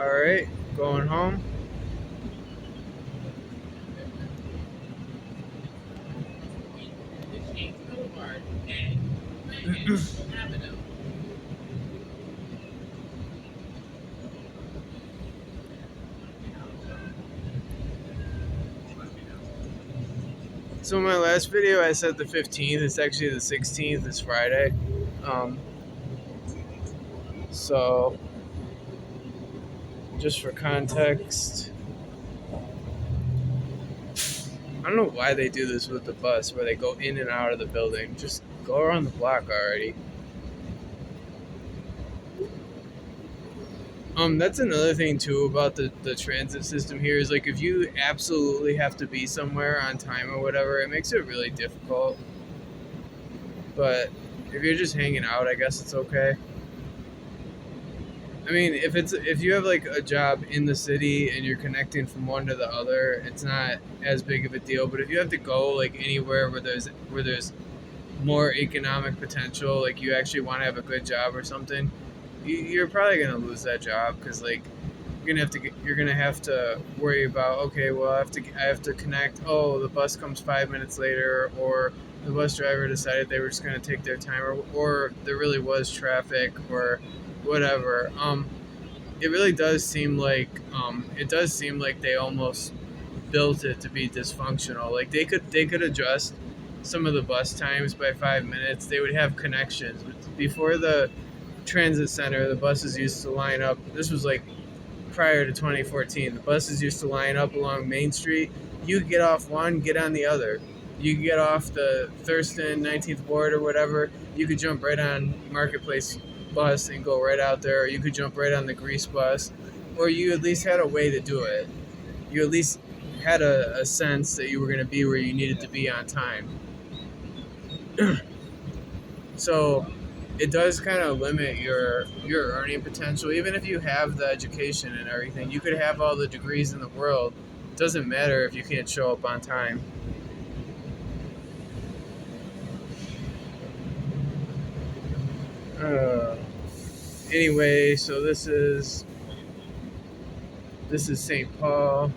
Alright, going home. So in my last video I said the 15th, it's actually the 16th, it's Friday. Um, so just for context, I don't know why they do this with the bus where they go in and out of the building. Just go around the block already. That's another thing too about the transit system here is like if you absolutely have to be somewhere on time or whatever, it makes it really difficult. But if you're just hanging out, I guess it's okay. I mean, if you have like a job in the city and you're connecting from one to the other, it's not as big of a deal. But if you have to go like anywhere where there's more economic potential, like you actually want to have a good job or something, you're probably gonna lose that job because like you're gonna have to worry about, okay, well I have to connect. Oh, the bus comes 5 minutes later, or the bus driver decided they were just gonna take their time, or there really was traffic or whatever. It does seem like they almost built it to be dysfunctional. Like they could adjust some of the bus times by 5 minutes. They would have connections before the transit center. The buses used to line up. This was like prior to 2014. The buses used to line up along Main Street. You could get off one, get on the other. You could get off the Thurston 19th Ward or whatever. You could jump right on Marketplace bus and go right out there. Or you could jump right on the Grease bus, or you at least had a way to do it. You at least had a sense that you were going to be where you needed to be on time. So it does kind of limit your earning potential. Even if you have the education and everything, you could have all the degrees in the world. It doesn't matter if you can't show up on time. Uh, anyway, so this is St. Paul.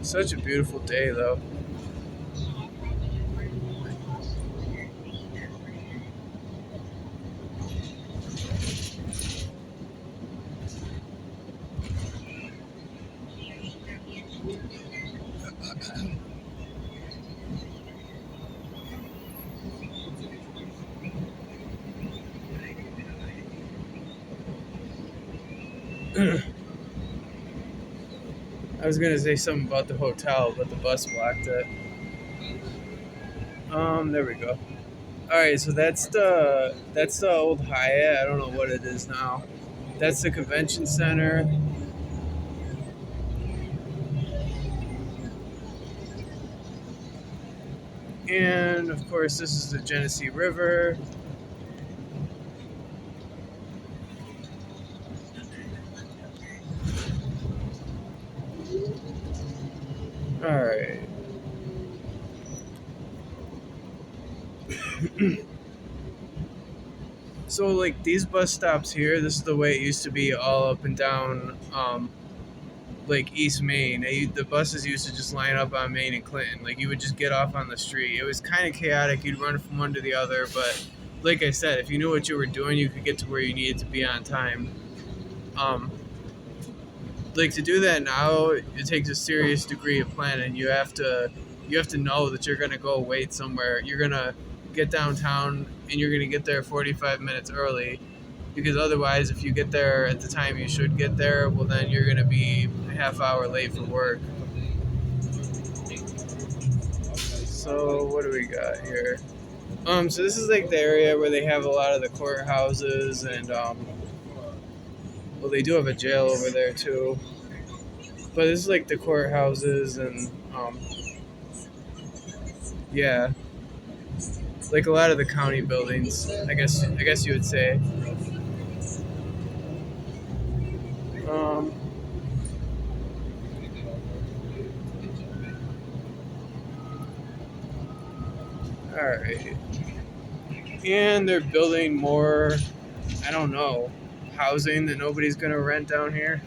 Such a beautiful day, though. I was gonna say something about the hotel, but the bus blocked it. There we go. All right, so that's the old Hyatt. I don't know what it is now. That's the convention center. And of course, this is the Genesee River. All right. So, like these bus stops here, this is the way it used to be all up and down, like East Main. The buses used to just line up on Main and Clinton. Like you would just get off on the street. It was kind of chaotic. You'd run from one to the other, but like I said, if you knew what you were doing, you could get to where you needed to be on time. Um, like to do that now, it takes a serious degree of planning. You have to know that you're gonna go wait somewhere. You're gonna get downtown and you're gonna get there 45 minutes early, because otherwise, if you get there at the time you should get there, well then you're gonna be a half hour late for work. So what do we got here? So this is like the area where they have a lot of the courthouses and well, they do have a jail over there too. But this is like the courthouses and yeah, like a lot of the county buildings. I guess you would say. Um, all right. And they're building more, I don't know, housing that nobody's gonna rent down here.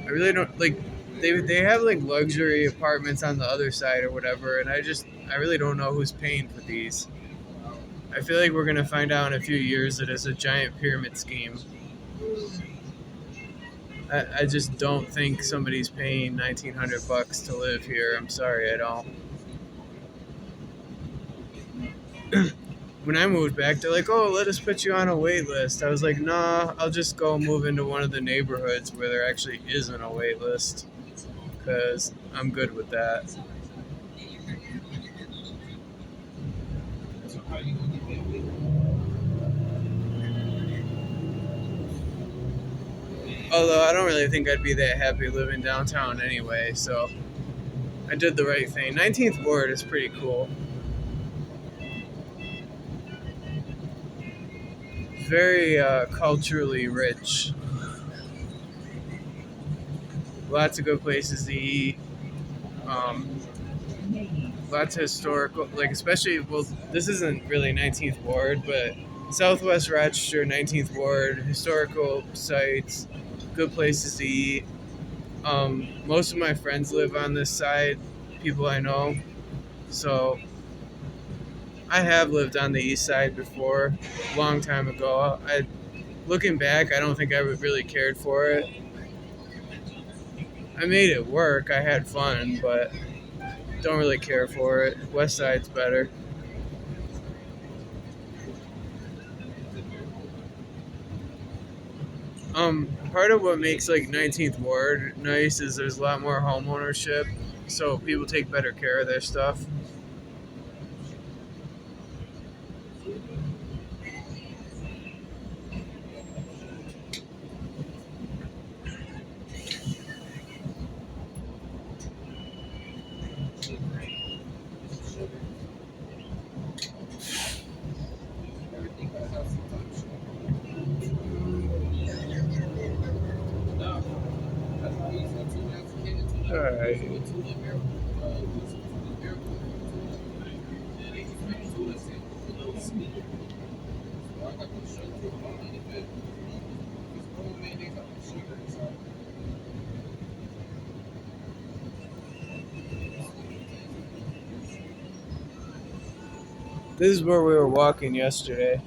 I really don't like. They have like luxury apartments on the other side or whatever, and I really don't know who's paying for these. I feel like we're gonna find out in a few years that it's a giant pyramid scheme. I just don't think somebody's paying $1,900 to live here. I'm sorry, I don't. When I moved back, they're like, "Oh, let us put you on a wait list." I was like, "Nah, I'll just go move into one of the neighborhoods where there actually isn't a wait list, because I'm good with that." Although I don't really think I'd be that happy living downtown anyway, so I did the right thing. 19th Ward is pretty cool. Very culturally rich. Lots of good places to eat. Um, Lots of historical, like especially, well, this isn't really 19th Ward, but Southwest Rochester, 19th Ward, historical sites, good places to eat. Most of my friends live on this side, people I know. So I have lived on the east side before, a long time ago. Looking back, I don't think I would really cared for it. I made it work. I had fun, but don't really care for it. West side's better. Part of what makes like 19th Ward nice is there's a lot more home ownership, so people take better care of their stuff. All right. This is where we were walking yesterday.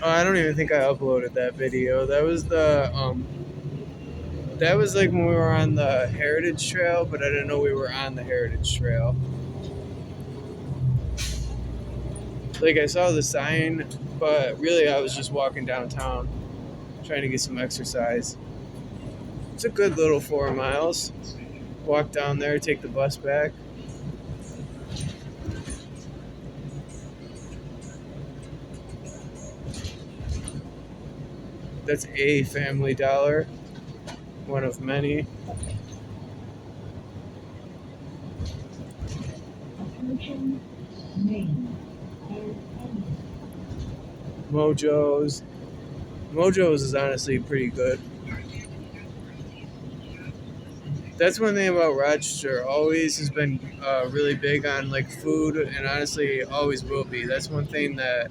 Oh, I don't even think I uploaded that video. That was like when we were on the Heritage Trail, but I didn't know we were on the Heritage Trail. Like I saw the sign, but really I was just walking downtown, trying to get some exercise. It's a good little 4 miles. Walk down there, take the bus back. That's a Family Dollar, one of many. Mojo's. Mojo's is honestly pretty good. That's one thing about Rochester. Always has been really big on like food, and honestly, always will be. It's one thing that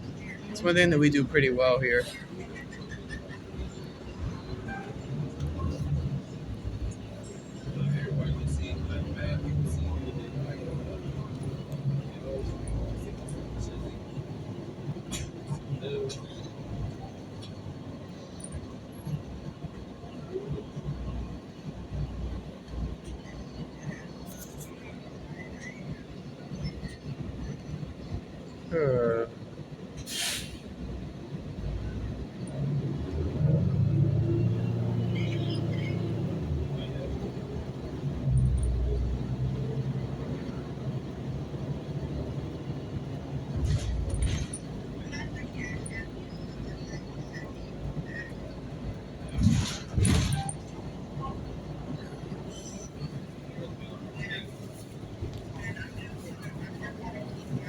we do pretty well here. Uh,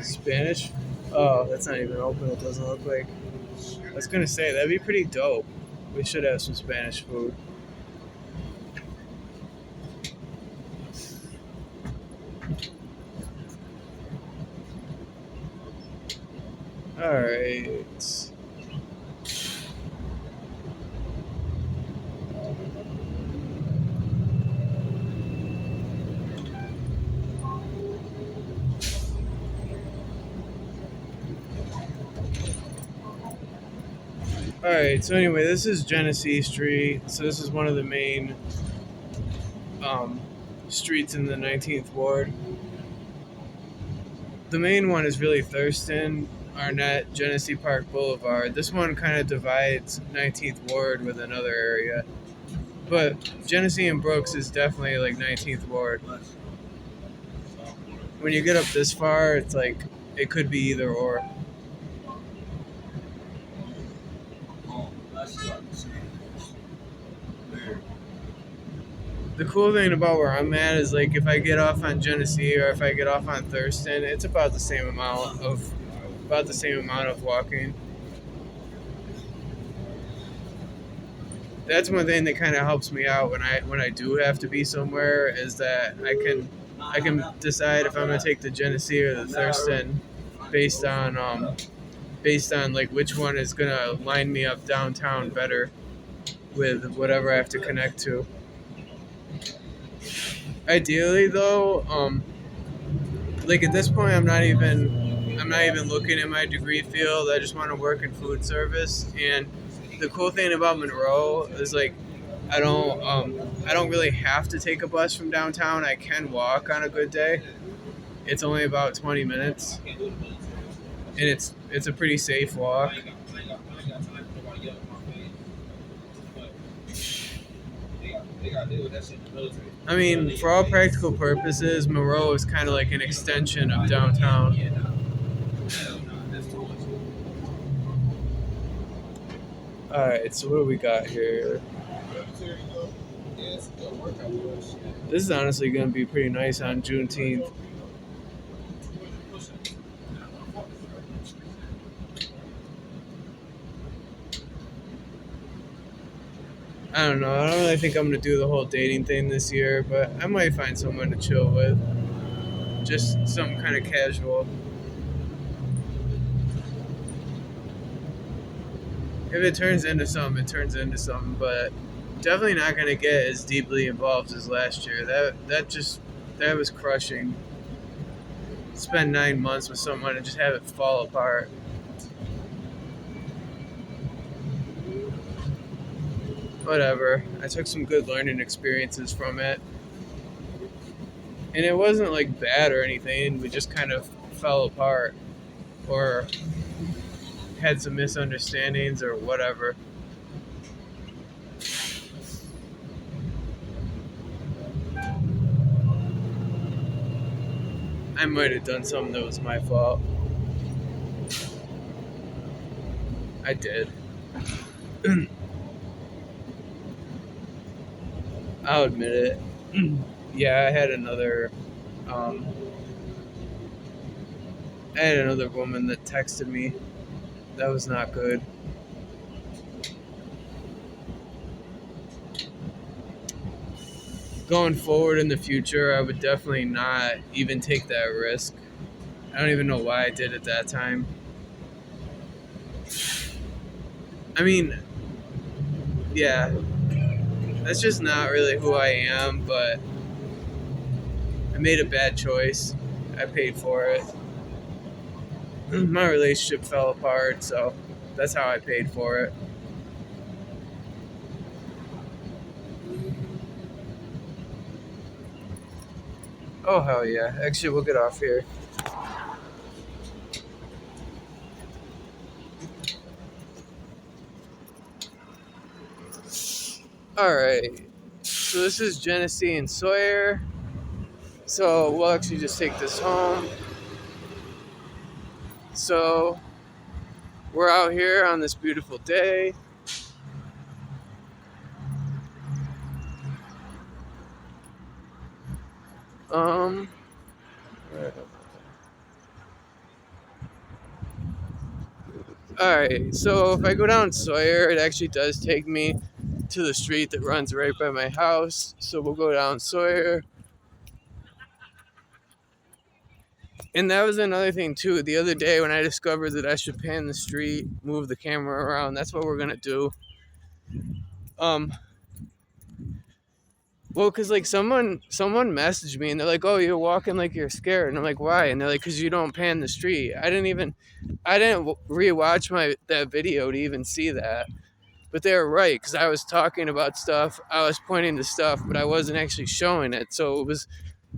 Spanish? Oh, that's not even open. It doesn't look like. I was gonna say that'd be pretty dope. We should have some Spanish food. All right. All right. So anyway, this is Genesee Street. So this is one of the main um, streets in the 19th ward. The main one is really Thurston, Arnett, Genesee Park Boulevard. This one kind of divides 19th ward with another area. But Genesee and Brooks is definitely like 19th ward. When you get up this far, it's like it could be either or. The cool thing about where I'm at is like if I get off on Genesee or if I get off on Thurston, it's about the same amount of walking. That's one thing that kind of helps me out when I do have to be somewhere is that I can decide if I'm gonna take the Genesee or the Thurston based on based on like which one is gonna line me up downtown better with whatever I have to connect to. Ideally, though, like at this point, I'm not even looking at my degree field. I just want to work in food service. And the cool thing about Monroe is like I don't really have to take a bus from downtown. I can walk on a good day. It's only about 20 minutes, and it's a pretty safe walk. I mean, for all practical purposes, Monroe is kind of like an extension of downtown. All right, so what do we got here? This is honestly going to be pretty nice on Juneteenth. I don't know. I don't really think I'm going to do the whole dating thing this year, but I might find someone to chill with. Just something kind of casual. If it turns into something, it turns into something, but definitely not going to get as deeply involved as last year. That was crushing. Spend 9 months with someone and just have it fall apart. Whatever. I took some good learning experiences from it. And it wasn't like bad or anything. We just kind of fell apart or had some misunderstandings or whatever. I might have done something that was my fault. I did. I'll admit it. Yeah, um, I had another woman that texted me. That was not good. Going forward in the future, I would definitely not even take that risk. I don't even know why I did it that time. I mean, yeah, that's just not really who I am, but I made a bad choice. I paid for it. My relationship fell apart, so that's how I paid for it. Oh, hell yeah. Actually, we'll get off here. Alright. So this is Genesee and Sawyer. So we'll actually just take this home. So we're out here on this beautiful day. Um, Alright, so if I go down Sawyer, it actually does take me to the street that runs right by my house. So we'll go down Sawyer. And that was another thing too. The other day when I discovered that I should pan the street, move the camera around, that's what we're gonna do. Um, well, cause like someone messaged me and they're like, "Oh, you're walking like you're scared," and I'm like, "Why?" And they're like, "Cause you don't pan the street." I didn't rewatch that video to even see that. But they were right, because I was talking about stuff, I was pointing to stuff, but I wasn't actually showing it, so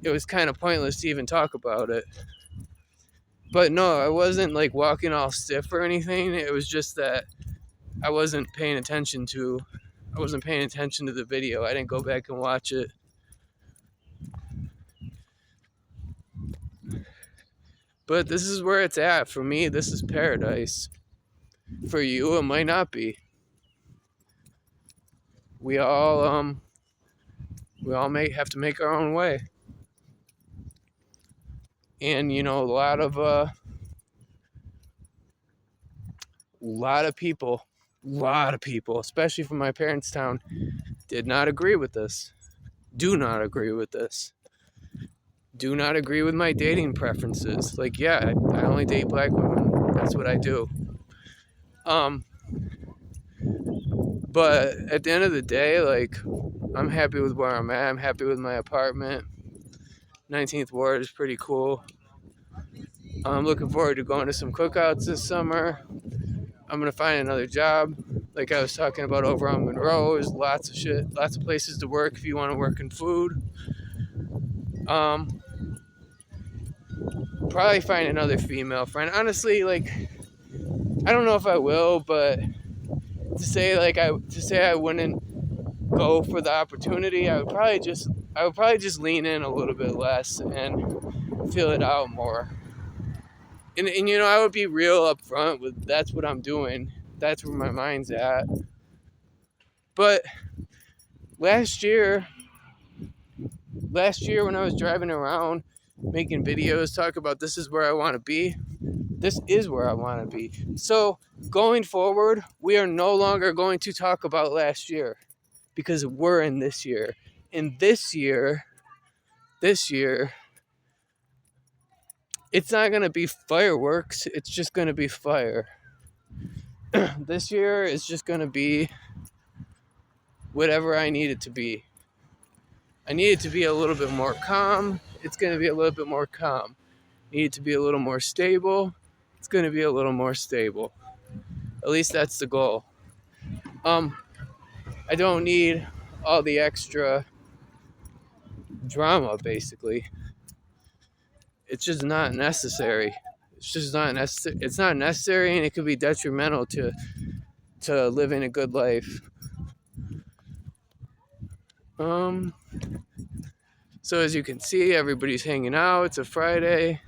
it was kind of pointless to even talk about it. But no, I wasn't like walking all stiff or anything. It was just that I wasn't paying attention to the video. I didn't go back and watch it. But this is where it's at. For me, this is paradise. For you, it might not be. We all have to make our own way. And a lot of people, especially from my parents' town, did not agree with this. Do not agree with this. Do not agree with my dating preferences. Like, yeah, I only date black women. That's what I do. But at the end of the day, like, I'm happy with where I'm at. I'm happy with my apartment. 19th Ward is pretty cool. I'm looking forward to going to some cookouts this summer. I'm going to find another job. Like I was talking about over on Monroe, there's lots of places to work if you want to work in food. Probably find another female friend. Honestly, like, I don't know if I will, but to say I wouldn't go for the opportunity, I would probably just lean in a little bit less and feel it out more. And I would be real upfront with that's what I'm doing. That's where my mind's at. But last year when I was driving around making videos, talk about this is where I want to be. This is where I want to be. So going forward, we are no longer going to talk about last year because we're in this year. And this year, it's not going to be fireworks. It's just going to be fire. This year is just going to be whatever I need it to be. I need it to be a little bit more calm. It's going to be a little bit more calm. I need it to be a little more stable. It's going to be a little more stable. At least that's the goal. I don't need all the extra drama, basically. It's just not necessary. It's not necessary, and it could be detrimental to living a good life. So as you can see, everybody's hanging out. It's a Friday.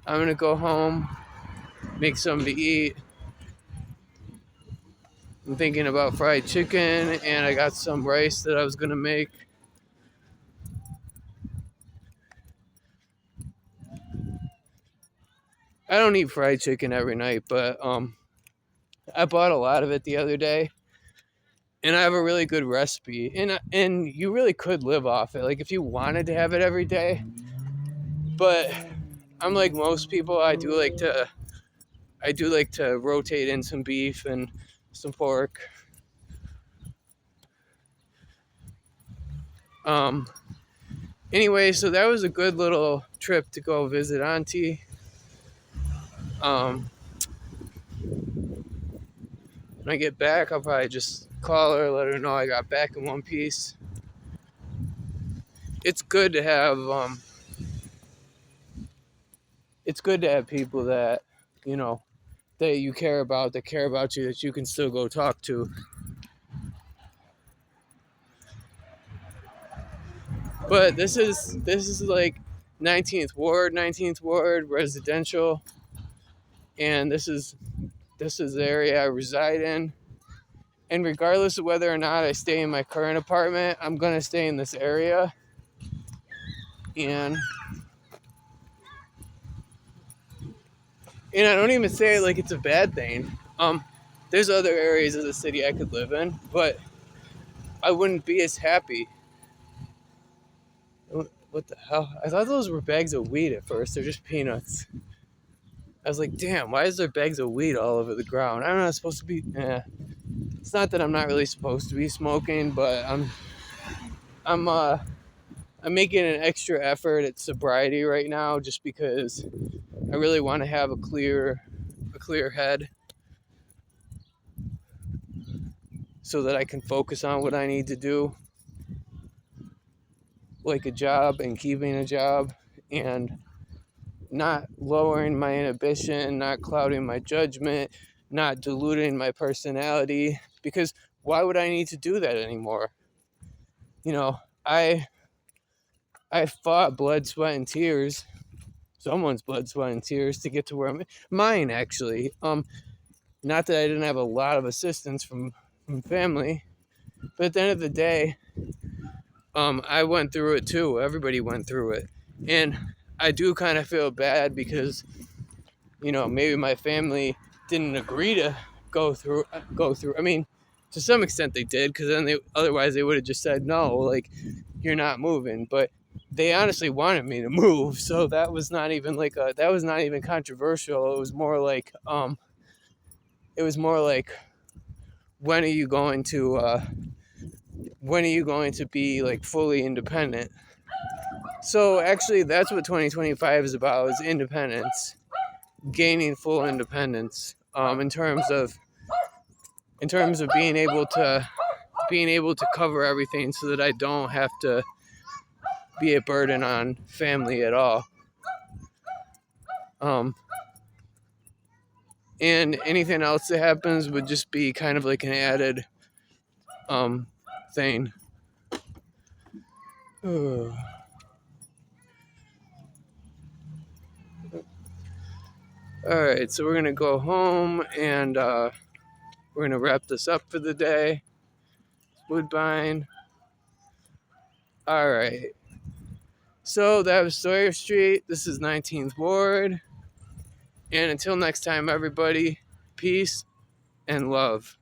I'm gonna go home, make something to eat. I'm thinking about fried chicken, and I got some rice that I was gonna make. I don't eat fried chicken every night, but I bought a lot of it the other day, and I have a really good recipe, and you really could live off it, like if you wanted to have it every day. But I'm like most people, I do like to rotate in some beef and some pork. Anyway, so that was a good little trip to go visit Auntie. When I get back, I'll probably just call her, let her know I got back in one piece. It's good to have people that that you care about, that care about you, that you can still go talk to. But this is like 19th Ward residential, and this is the area I reside in. And regardless of whether or not I stay in my current apartment, I'm gonna stay in this area. And I don't even say it like it's a bad thing. There's other areas of the city I could live in, but I wouldn't be as happy. What the hell? I thought those were bags of weed at first. They're just peanuts. I was like, damn, why is there bags of weed all over the ground? I'm not supposed to be. It's not that I'm not really supposed to be smoking, but I'm I'm making an extra effort at sobriety right now, just because I really want to have a clear head, so that I can focus on what I need to do, like a job and keeping a job, and not lowering my inhibition, not clouding my judgment, not diluting my personality, because why would I need to do that anymore? You know, I fought blood, sweat, and tears, someone's blood, sweat, and tears to get to where I'm at. Mine, actually. Not that I didn't have a lot of assistance from family, but at the end of the day, I went through it too. Everybody went through it. And I do kind of feel bad because, maybe my family didn't agree to go through. I mean, to some extent they did, because then otherwise they would have just said no, like, you're not moving. But they honestly wanted me to move, so that was not even controversial. It was more like when are you going to be like fully independent? So actually, that's what 2025 is about: is independence, gaining full independence. In terms of being able to cover everything, so that I don't have to be a burden on family at all. And anything else that happens would just be kind of like an added thing. Alright, so we're going to go home, and we're going to wrap this up for the day. Woodbine. Alright. So that was Sawyer Street. This is 19th Ward. And until next time, everybody, peace and love.